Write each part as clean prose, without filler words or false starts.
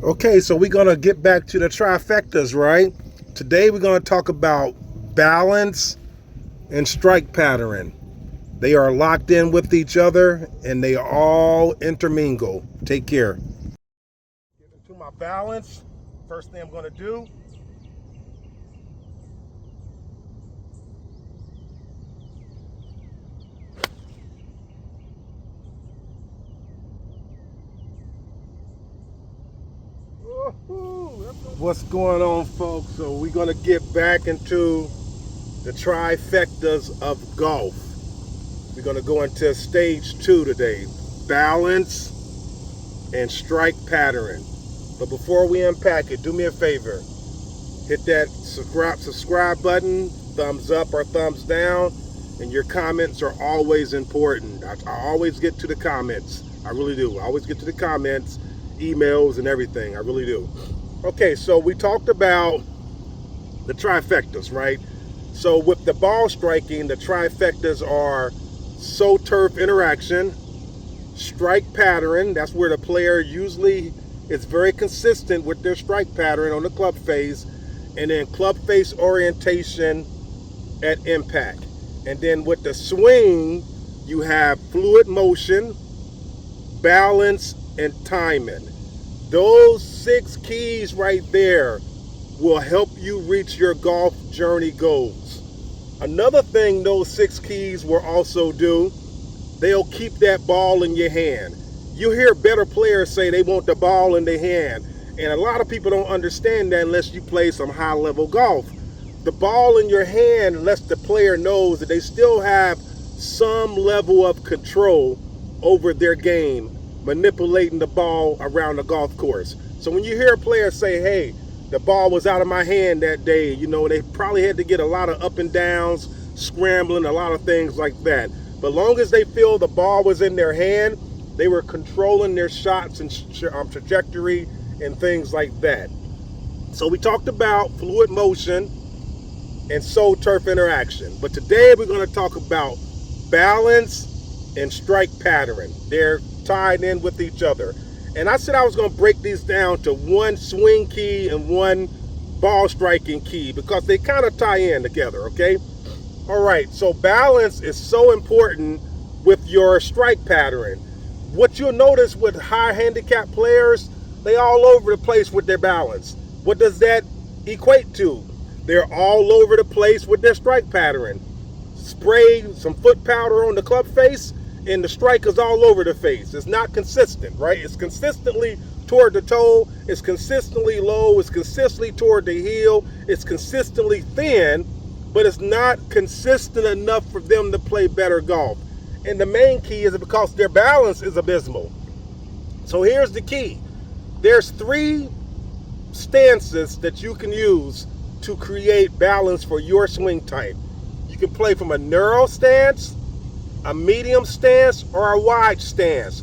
Okay, so we're going to get back to the trifectas, right? Today we're going to talk about balance and strike pattern. They are locked in with each other and they all intermingle. Take care. Get into my balance. First thing I'm going to do, what's going on, folks? So we're going to get back into the trifectas of golf. We're going to go into stage 2 today. Balance and strike pattern. But before we unpack it, do me a favor. Hit that subscribe button, thumbs up or thumbs down, and your comments are always important. I always get to the comments. I really do. I always get to the comments, emails, and everything. I really do. Okay, so we talked about the trifectas, right? So with the ball striking, the trifectas are turf interaction, strike pattern. That's where the player usually is very consistent with their strike pattern on the club face, and then club face orientation at impact. And then with the swing, you have fluid motion, balance, and timing. Those 6 keys right there will help you reach your golf journey goals. Another thing those 6 keys will also do, they'll keep that ball in your hand. You hear better players say they want the ball in their hand, and a lot of people don't understand that unless you play some high-level golf. The ball in your hand lets the player knows that they still have some level of control over their game, manipulating the ball around the golf course. So when you hear a player say, hey, the ball was out of my hand that day, they probably had to get a lot of up and downs, scrambling, a lot of things like that. But long as they feel the ball was in their hand, they were controlling their shots and trajectory and things like that. So we talked about fluid motion and turf interaction. But today we're going to talk about balance and strike pattern. They're tied in with each other. And I said I was going to break these down to one swing key and one ball striking key because they kind of tie in together, okay? All right, so balance is so important with your strike pattern. What you'll notice with high handicap players, they all over the place with their balance. What does that equate to? They're all over the place with their strike pattern. Spray some foot powder on the club face, and the strike is all over the face. It's not consistent, right? It's consistently toward the toe, it's consistently low, it's consistently toward the heel, it's consistently thin, but it's not consistent enough for them to play better golf. And the main key is because their balance is abysmal. So here's the key. There's 3 stances that you can use to create balance for your swing type. You can play from a narrow stance, a medium stance, or a wide stance.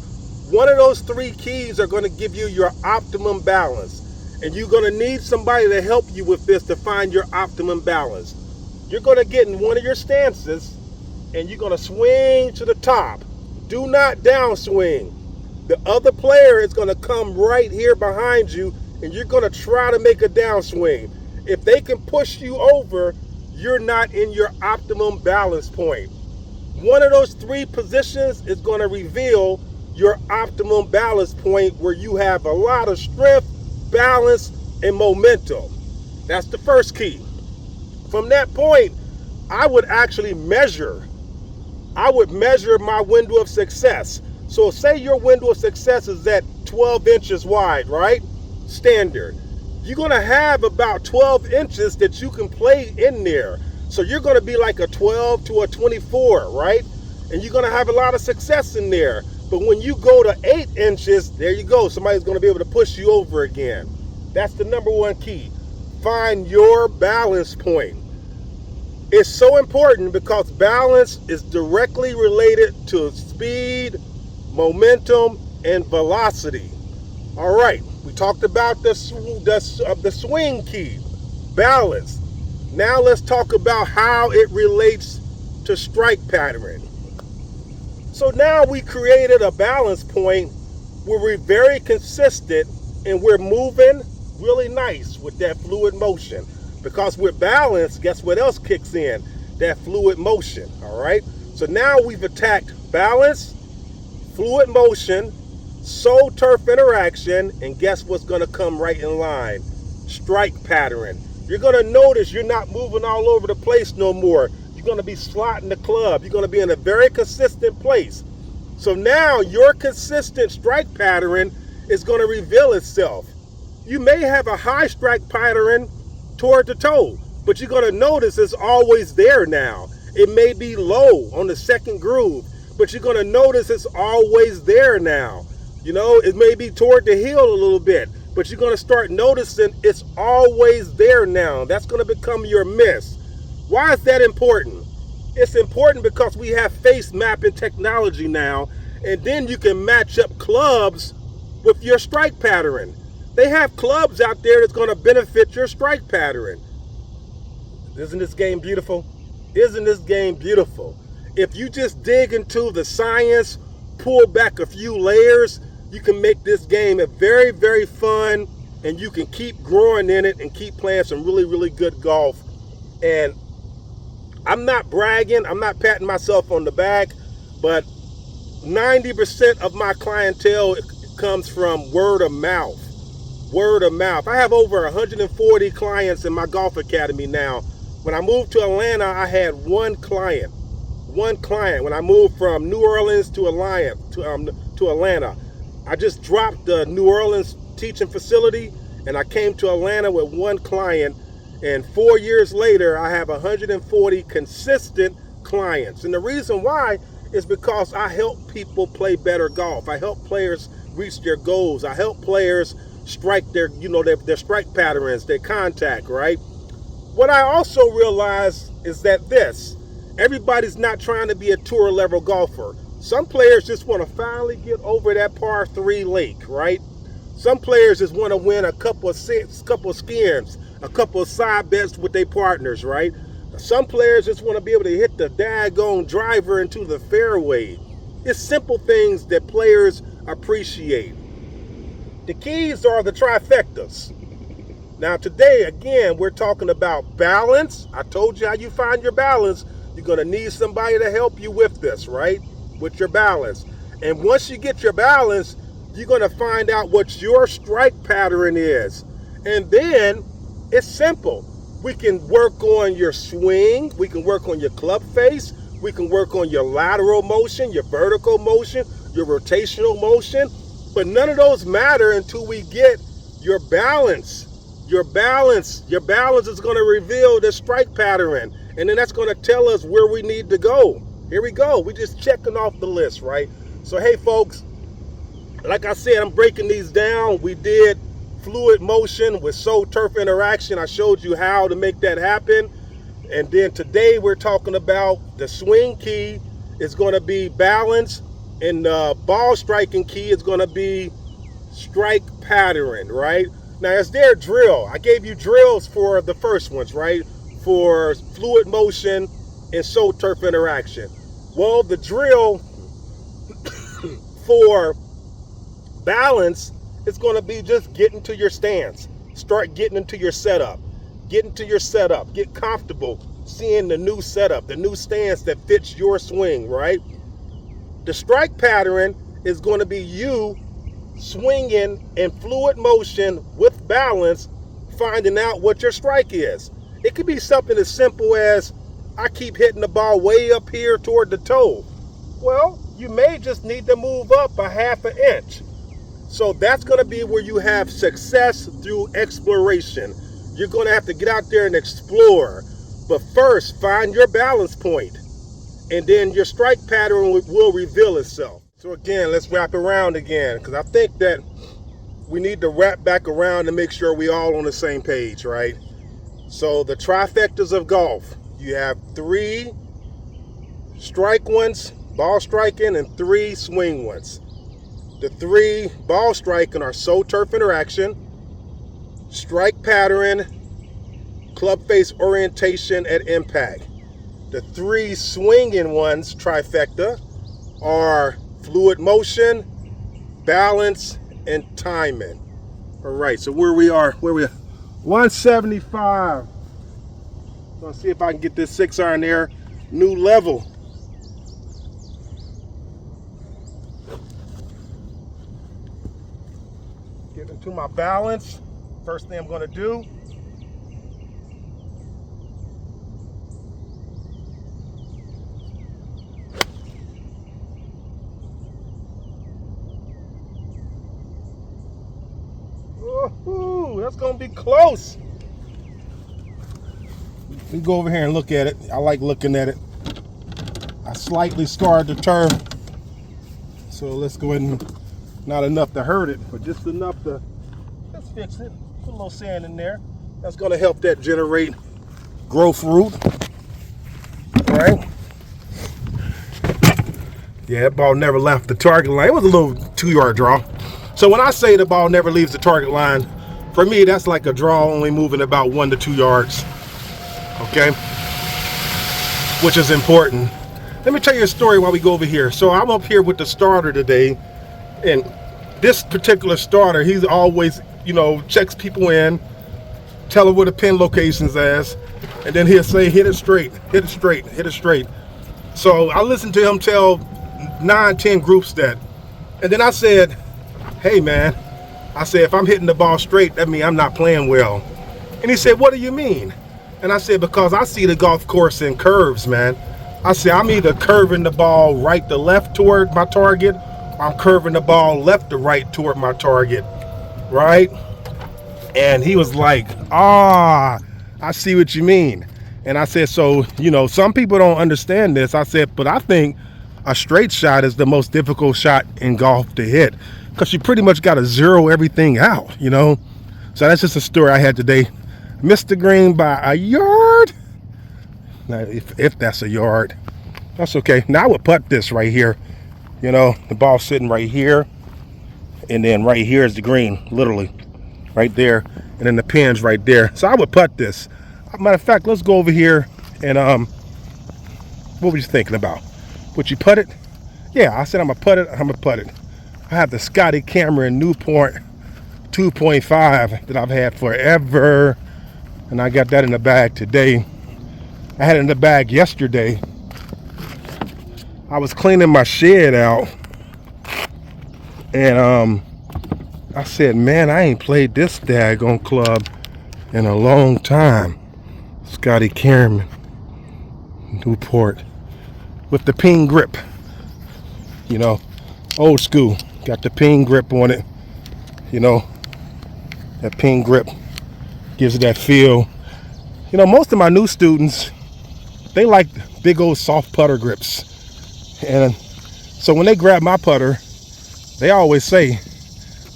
One of those 3 keys are going to give you your optimum balance. And you're going to need somebody to help you with this to find your optimum balance. You're going to get in one of your stances and you're going to swing to the top. Do not downswing. The other player is going to come right here behind you and you're going to try to make a downswing. If they can push you over, you're not in your optimum balance point. One of those 3 positions is going to reveal your optimum balance point where you have a lot of strength, balance, and momentum. That's the first key. From that point, I would actually measure. I would measure my window of success. So say your window of success is at 12 inches wide, right? Standard. You're going to have about 12 inches that you can play in there. So you're going to be like a 12 to a 24, right? And you're going to have a lot of success in there. But when you go to 8 inches, there you go. Somebody's going to be able to push you over again. That's the number 1 key. Find your balance point. It's so important because balance is directly related to speed, momentum, and velocity. All right, we talked about the swing key, balance. Now let's talk about how it relates to strike pattern. So now we created a balance point where we're very consistent and we're moving really nice with that fluid motion. Because we're balanced, guess what else kicks in? That fluid motion, all right? So now we've attacked balance, fluid motion, soul turf interaction, and guess what's gonna come right in line? Strike pattern. You're gonna notice you're not moving all over the place no more. You're gonna be slotting the club. You're gonna be in a very consistent place. So now your consistent strike pattern is gonna reveal itself. You may have a high strike pattern toward the toe, but you're gonna notice it's always there now. It may be low on the second groove, but you're gonna notice it's always there now. You know, it may be toward the heel a little bit, but you're gonna start noticing it's always there now. That's gonna become your miss. Why is that important? It's important because we have face mapping technology now, and then you can match up clubs with your strike pattern. They have clubs out there that's gonna benefit your strike pattern. Isn't this game beautiful? Isn't this game beautiful? If you just dig into the science, pull back a few layers, you can make this game a very, very fun, and you can keep growing in it and keep playing some really, really good golf. And I'm not bragging, I'm not patting myself on the back, but 90% of my clientele comes from word of mouth. Word of mouth. I have over 140 clients in my golf academy now. When I moved to Atlanta, I had one client. One client. When I moved from New Orleans to Atlanta, I just dropped the New Orleans teaching facility and I came to Atlanta with one client, and 4 years later I have 140 consistent clients. And the reason why is because I help people play better golf. I help players reach their goals. I help players strike their strike patterns, their contact, right? What I also realize is that everybody's not trying to be a tour level golfer. Some players just want to finally get over that par 3 lake, right? Some players just want to win a couple of skins, a couple of side bets with their partners, right? Some players just want to be able to hit the daggone driver into the fairway. It's simple things that players appreciate. The keys are the trifectas. Now today, again, we're talking about balance. I told you how you find your balance. You're going to need somebody to help you with this, right? With your balance. And once you get your balance, you're going to find out what your strike pattern is. And then it's simple. We can work on your swing. We can work on your club face. We can work on your lateral motion, your vertical motion, your rotational motion. But none of those matter until we get your balance. Your balance is going to reveal the strike pattern. And then that's going to tell us where we need to go. Here we go. We're just checking off the list, right? So, hey, folks, like I said, I'm breaking these down. We did fluid motion with soul turf interaction. I showed you how to make that happen. And then today we're talking about the swing key is going to be balance, and the ball striking key is going to be strike pattern, right? Now, is there a drill? I gave you drills for the first ones, right? For fluid motion and soul turf interaction. Well, the drill for balance is going to be just get into your stance. Start getting into your setup. Get into your setup. Get comfortable seeing the new setup, the new stance that fits your swing, right? The strike pattern is going to be you swinging in fluid motion with balance, finding out what your strike is. It could be something as simple as, I keep hitting the ball way up here toward the toe. Well, you may just need to move up a half an inch. So that's going to be where you have success through exploration. You're going to have to get out there and explore. But first, find your balance point, and then your strike pattern will reveal itself. So again, let's wrap around again, because I think that we need to wrap back around to make sure we all on the same page, right? So the trifectas of golf. You have 3 strike ones, ball striking, and 3 swing ones. The 3 ball striking are soul turf interaction, strike pattern, club face orientation at impact. The 3 swinging ones, trifecta, are fluid motion, balance, and timing. All right, so where we are 175. Let's see if I can get this 6-iron there, new level. Get into my balance. First thing I'm gonna do. Ooh, that's gonna be close. We go over here and look at it. I like looking at it. I slightly scarred the turf, so let's go ahead and, not enough to hurt it, but just enough to, let's fix it. Put a little sand in there. That's gonna help that generate growth root, right? Yeah, that ball never left the target line. It was a little 2-yard draw. So when I say the ball never leaves the target line, for me, that's like a draw only moving about 1 to 2 yards, okay? Which is important. Let me tell you a story while we go over here. So I'm up here with the starter today, and this particular starter, he's always, checks people in, tell them where the pin location's at, and then he'll say, hit it straight, hit it straight, hit it straight. So I listened to him tell 9, 10 groups that, and then I said, hey man, I said, if I'm hitting the ball straight, that means I'm not playing well. And he said, what do you mean? And I said, because I see the golf course in curves, man. I said, I'm either curving the ball right to left toward my target, or I'm curving the ball left to right toward my target, right? And he was like, I see what you mean. And I said, so, some people don't understand this. I said, but I think a straight shot is the most difficult shot in golf to hit, because you pretty much got to zero everything out, So that's just a story I had today. Missed the green by a yard. Now, if that's a yard, that's okay. Now I would putt this right here. The ball sitting right here, and then right here is the green, literally, right there, and then the pin's right there. So I would putt this. Matter of fact, let's go over here and what were you thinking about? Would you putt it? Yeah, I said I'm gonna putt it. I'm gonna putt it. I have the Scotty Cameron Newport 2.5 that I've had forever, and I got that in the bag today. I had it in the bag yesterday. I was cleaning my shed out, and I said, man, I ain't played this daggone club in a long time. Scotty Cameron Newport with the ping grip, old school. Got the ping grip on it, that ping grip gives it that feel. Most of my new students, they like big old soft putter grips, and so when they grab my putter, they always say,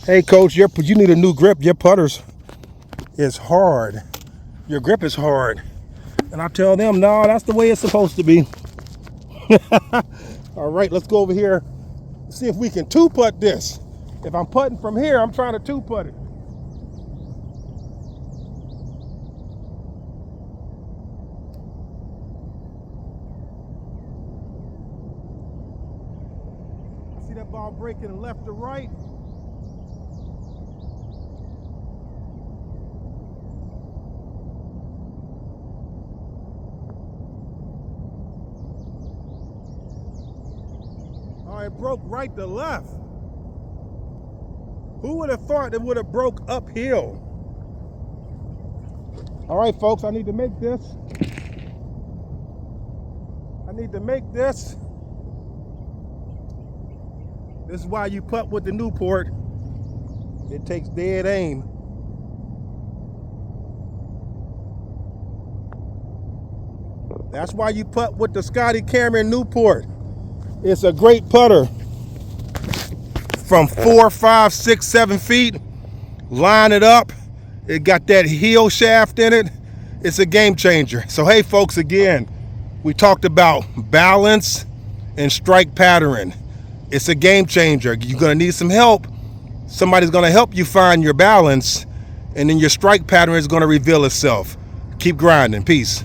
hey coach, you need a new grip. Your putters is hard. Your grip is hard. And I tell them, no, that's the way it's supposed to be. All right, let's go over here, see if we can 2-putt this. If I'm putting from here, I'm trying to 2-putt it. See that ball breaking left to right? Oh, it broke right to left. Who would have thought it would have broke uphill? All right, folks, I need to make this. This is why you putt with the Newport. It takes dead aim. That's why you putt with the Scotty Cameron Newport. It's a great putter. From 4, 5, 6, 7 feet, line it up. It got that heel shaft in it. It's a game changer. So hey folks, again, we talked about balance and strike pattern. It's a game changer. You're gonna need some help. Somebody's gonna help you find your balance, and then your strike pattern is gonna reveal itself. Keep grinding. Peace.